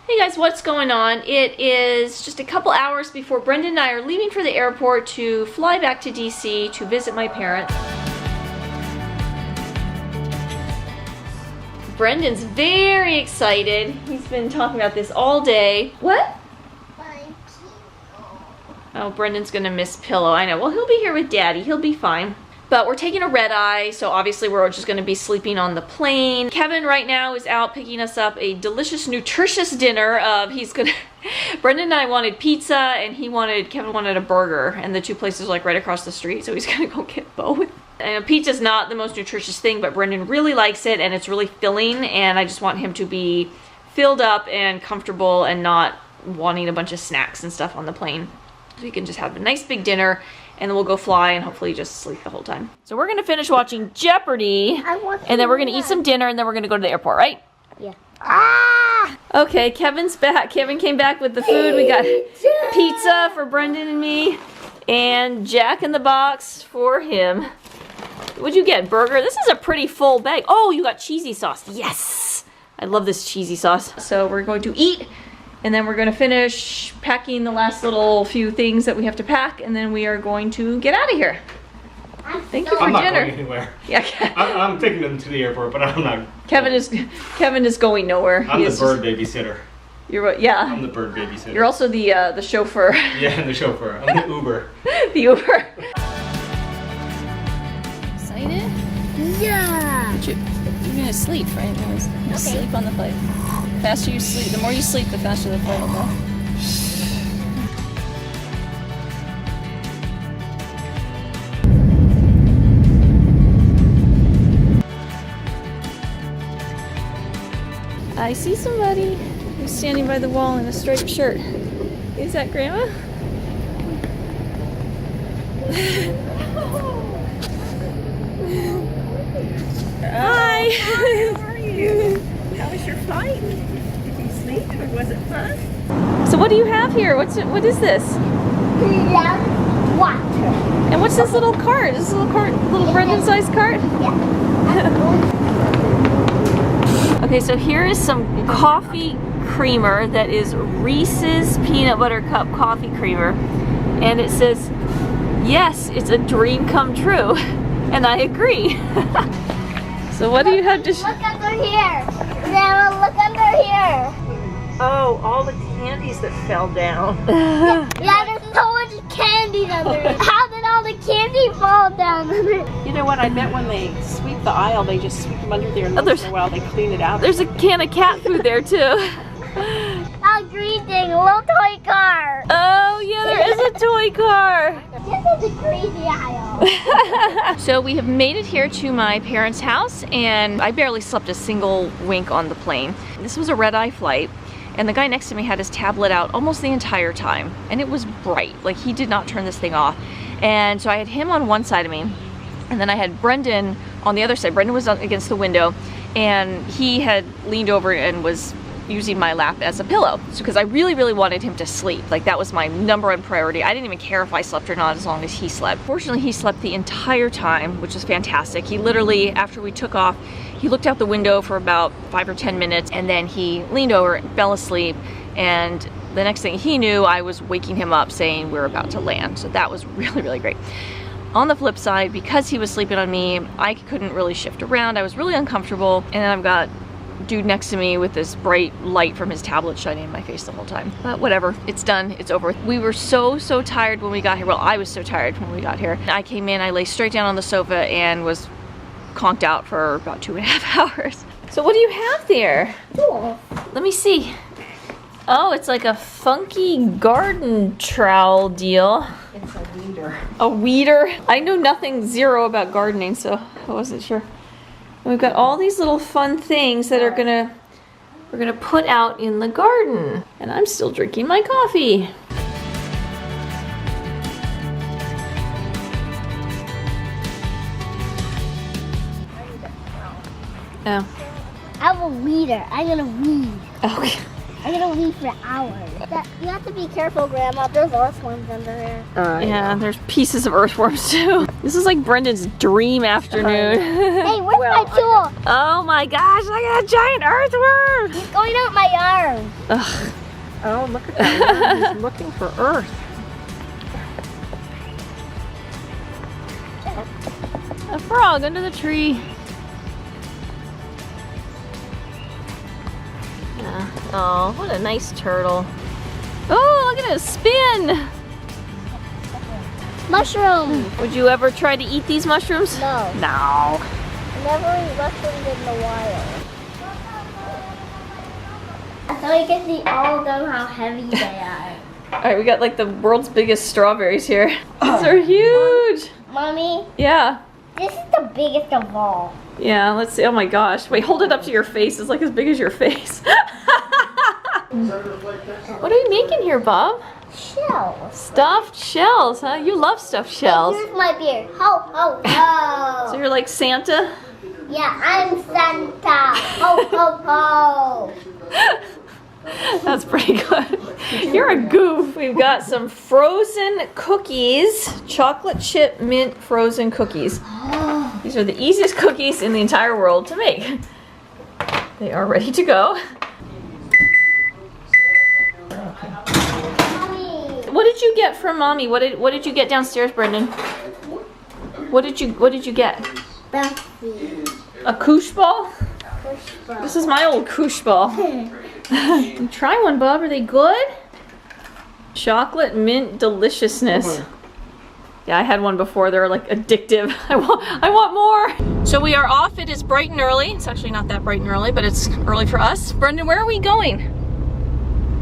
Hey guys, what's going on? It is just a couple hours before Brendan and I are leaving for the airport to fly back to DC to visit my parents. Brendan's very excited. He's been talking about this all day. What? Oh, Brendan's gonna miss Pillow. I know. Well, he'll be here with Daddy. He'll be fine. But we're taking a red eye, so obviously we're just gonna be sleeping on the plane. Kevin right now is out picking us up a delicious, nutritious dinner. Brendan and I wanted pizza, and Kevin wanted a burger, and the two places are like right across the street, so he's gonna go get both. And pizza's not the most nutritious thing, but Brendan really likes it, and it's really filling, and I just want him to be filled up and comfortable and not wanting a bunch of snacks and stuff on the plane. So we can just have a nice big dinner, and then we'll go fly and hopefully just sleep the whole time. So we're gonna finish watching Jeopardy, and then we're gonna eat some dinner, and then we're gonna go to the airport, right? Yeah. Ah! Okay, Kevin's back. Kevin came back with the food. We got pizza for Brendan and me, and Jack in the Box for him. What'd you get? Burger? This is a pretty full bag. Oh, you got cheesy sauce. Yes! I love this cheesy sauce. So we're going to eat, and then we're going to finish packing the last little few things that we have to pack, and then we are going to get out of here. Thank you for dinner. I'm not going anywhere. Yeah, I'm taking them to the airport, but I'm not. Kevin is going nowhere. I'm the bird babysitter. You're what? Yeah. I'm the bird babysitter. You're also the chauffeur. Yeah, the chauffeur. I'm the Uber. The Uber. Excited? Yeah. You're gonna sleep, right? Okay. Sleep on the flight. The faster you sleep, the more you sleep, the faster the flight will go. I see somebody who's standing by the wall in a striped shirt. Is that Grandma? Hi! How are you? How was your flight? Did you sleep or was it fun? So what do you have here? What is this? Water. And what's this little cart? Is this little Brendan-sized cart? Yeah. Okay, so here is some coffee creamer that is Reese's Peanut Butter Cup coffee creamer. And it says, yes, it's a dream come true. And I agree. So what do you have to Look under here. Now look under here. Oh, all the candies that fell down. Yeah, there's so much candy under it. How did all the candy fall down under it? You know what? I bet when they sweep the aisle, they just sweep them under there and once in a while they clean it out. There's a can of cat food there too. A green thing, a little toy car. Oh yeah, there is a toy car. This is a crazy aisle. So we have made it here to my parents' house, and I barely slept a single wink on the plane. This was a red-eye flight, and the guy next to me had his tablet out almost the entire time, and it was bright. Like, he did not turn this thing off. And so I had him on one side of me, and then I had Brendan on the other side. Brendan was against the window, and he had leaned over and was using my lap as a pillow. So, because I really, really wanted him to sleep. Like, that was my #1 priority. I didn't even care if I slept or not as long as he slept. Fortunately, he slept the entire time, which was fantastic. He literally, after we took off, he looked out the window for about 5 or 10 minutes, and then he leaned over and fell asleep. And the next thing he knew, I was waking him up saying we're about to land. So that was really, really great. On the flip side, because he was sleeping on me, I couldn't really shift around. I was really uncomfortable, and then I've got dude next to me with this bright light from his tablet shining in my face the whole time. But whatever, it's done, it's over. We were so tired when we got here. Well, I was so tired when we got here. I came in, I lay straight down on the sofa and was conked out for about 2.5 hours. So what do you have there? Cool. Let me see. Oh, it's like a funky garden trowel deal. It's a weeder. A weeder? I know zero about gardening, so I wasn't sure. And we've got all these little fun things that we're gonna put out in the garden. And I'm still drinking my coffee. Oh. I'm a weeder. I'm gonna weed. Okay. I'm gonna leave for hours. You have to be careful, Grandma. There's earthworms under there. Yeah, there's pieces of earthworms too. This is like Brendan's dream afternoon. Hey, where's my tool? Oh my gosh, I got a giant earthworm! He's going out my arm. Ugh. Oh, look at that. He's looking for earth. A frog under the tree. Yeah. Oh, what a nice turtle. Oh, look at it spin! Mushroom. Would you ever try to eat these mushrooms? No. No. Never eat mushrooms in the wild. So you can see all of them how heavy they are. Alright, we got like the world's biggest strawberries here. These are huge! Mommy, Yeah. this is the biggest of all. Yeah, let's see. Oh my gosh. Wait, hold it up to your face. It's like as big as your face. What are you making here, Bob? Shells. Stuffed shells, huh? You love stuffed shells. Here's my beard. Ho, ho, ho. So you're like Santa? Yeah, I'm Santa. Ho, ho, ho. That's pretty good. You're a goof. We've got some frozen cookies. Chocolate chip mint frozen cookies. These are the easiest cookies in the entire world to make. They are ready to go. Mommy. What did you get from Mommy? What did you get downstairs, Brendan? What did you get? Bessie. A koosh ball? Push This is my old koosh ball. Try one, Bob. Are they good? Chocolate mint deliciousness. Yeah, I had one before. They're like addictive. I want more. So we are off. It is bright and early. It's actually not that bright and early, but it's early for us. Brendan, where are we going?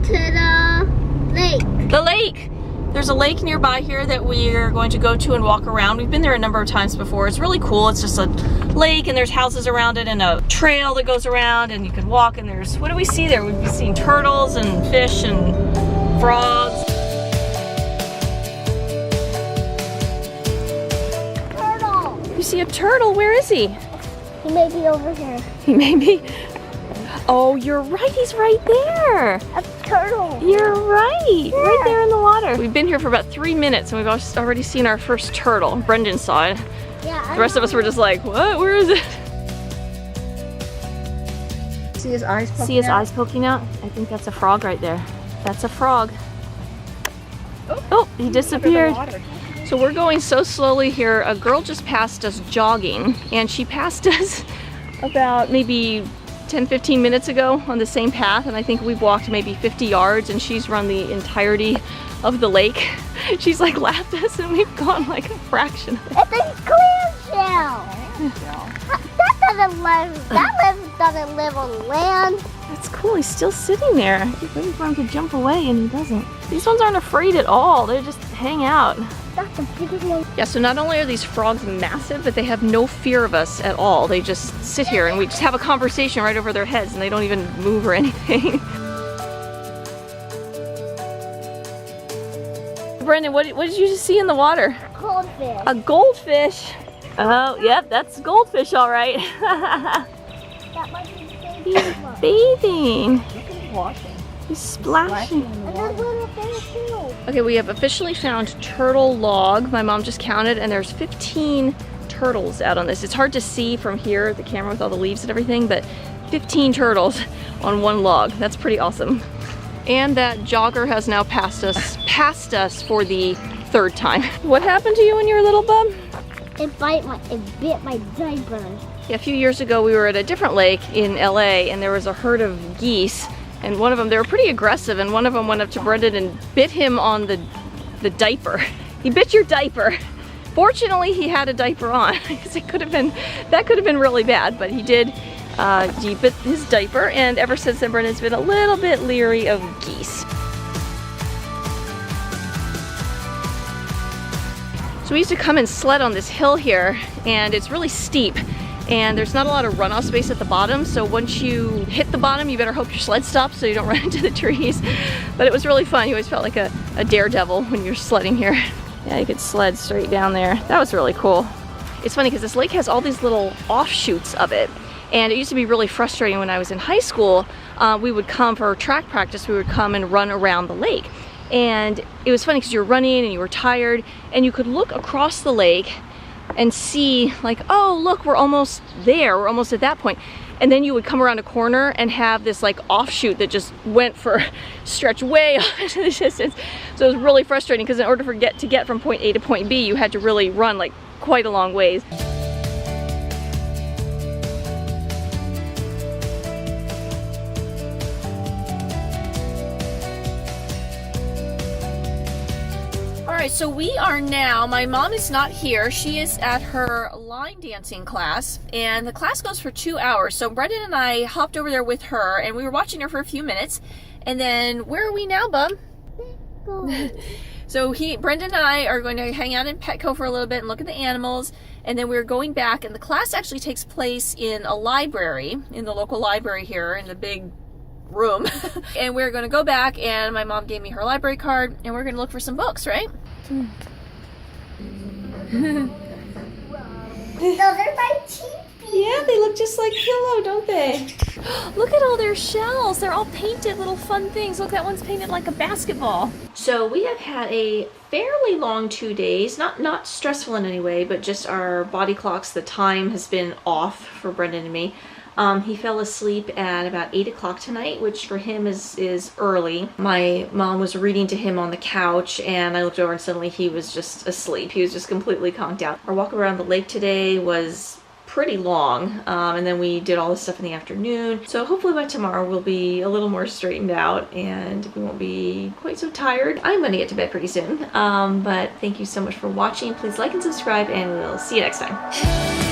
To the lake. The lake. There's a lake nearby here that we're going to go to and walk around. We've been there a number of times before. It's really cool. It's just a lake and there's houses around it and a trail that goes around and you can walk and there's, what do we see there? We've been seeing turtles and fish and frogs. Turtle. You see a turtle? Where is he? He may be over here. He may be. Oh, you're right. He's right there. A turtle. You're right. Right there in the water. We've been here for about 3 minutes and we've already seen our first turtle. Brendan saw it. Yeah. The rest of us were just like, what? Where is it? See his eyes poking See his out? eyes poking out? I think that's a frog right there. That's a frog. Oh, he disappeared. Under the water. So we're going so slowly here. A girl just passed us jogging and she passed us about maybe 10-15 minutes ago on the same path, and I think we've walked maybe 50 yards and she's run the entirety of the lake. She's like laughed at us and we've gone like a fraction of it. It's a clamshell. That doesn't live on land. That's cool, he's still sitting there. I keep waiting for him to jump away and he doesn't. These ones aren't afraid at all, they just hang out. That's the biggest one. Yeah, so not only are these frogs massive, but they have no fear of us at all. They just sit here and we just have a conversation right over their heads and they don't even move or anything. Brendan, what did you just see in the water? Goldfish. A goldfish. Oh, yep, that's goldfish all right. That might be the same one. Bathing. He's washing. He's splashing. And there's little things too. Okay, we have officially found turtle log. My mom just counted and there's 15 turtles out on this. It's hard to see from here at the camera with all the leaves and everything, but 15 turtles on one log. That's pretty awesome. And that jogger has now passed us for the 3rd time. What happened to you when you were little, bub? It bit my diaper. Yeah, a few years ago we were at a different lake in LA and there was a herd of geese. And one of them, they were pretty aggressive, and one of them went up to Brendan and bit him on the diaper. He bit your diaper. Fortunately, he had a diaper on, because that could have been really bad, but he did, he bit his diaper, and ever since then, Brendan's been a little bit leery of geese. So we used to come and sled on this hill here, and it's really steep. And there's not a lot of runoff space at the bottom, so once you hit the bottom, you better hope your sled stops so you don't run into the trees. But it was really fun. You always felt like a daredevil when you're sledding here. Yeah, you could sled straight down there. That was really cool. It's funny because this lake has all these little offshoots of it. And it used to be really frustrating when I was in high school. we would come for track practice, we would come and run around the lake. And it was funny because you were running and you were tired, and you could look across the lake and see like, oh look, we're almost there, we're almost at that point. And then you would come around a corner and have this like offshoot that just went for stretch way off into the distance. So it was really frustrating because in order to get from point A to point B, you had to really run like quite a long ways. Alright, so we are now, my mom is not here. She is at her line dancing class, and the class goes for 2 hours. So Brendan and I hopped over there with her, and we were watching her for a few minutes. And then, where are we now, Bub? So Brendan and I are going to hang out in Petco for a little bit and look at the animals. And then we're going back, and the class actually takes place in a library, in the local library here, in the big room. And we're going to go back, and my mom gave me her library card, and we're going to look for some books, right? Those are my teeth. Yeah, they look just like Pillow, don't they? Look at all their shells. They're all painted little fun things. Look, that one's painted like a basketball. So we have had a fairly long 2 days. Not stressful in any way, but just our body clocks, the time has been off for Brendan and me. He fell asleep at about 8 o'clock tonight, which for him is early. My mom was reading to him on the couch, and I looked over and suddenly he was just asleep. He was just completely conked out. Our walk around the lake today was pretty long, and then we did all this stuff in the afternoon. So hopefully by tomorrow we'll be a little more straightened out and we won't be quite so tired. I'm gonna get to bed pretty soon, but thank you so much for watching. Please like and subscribe, and we'll see you next time.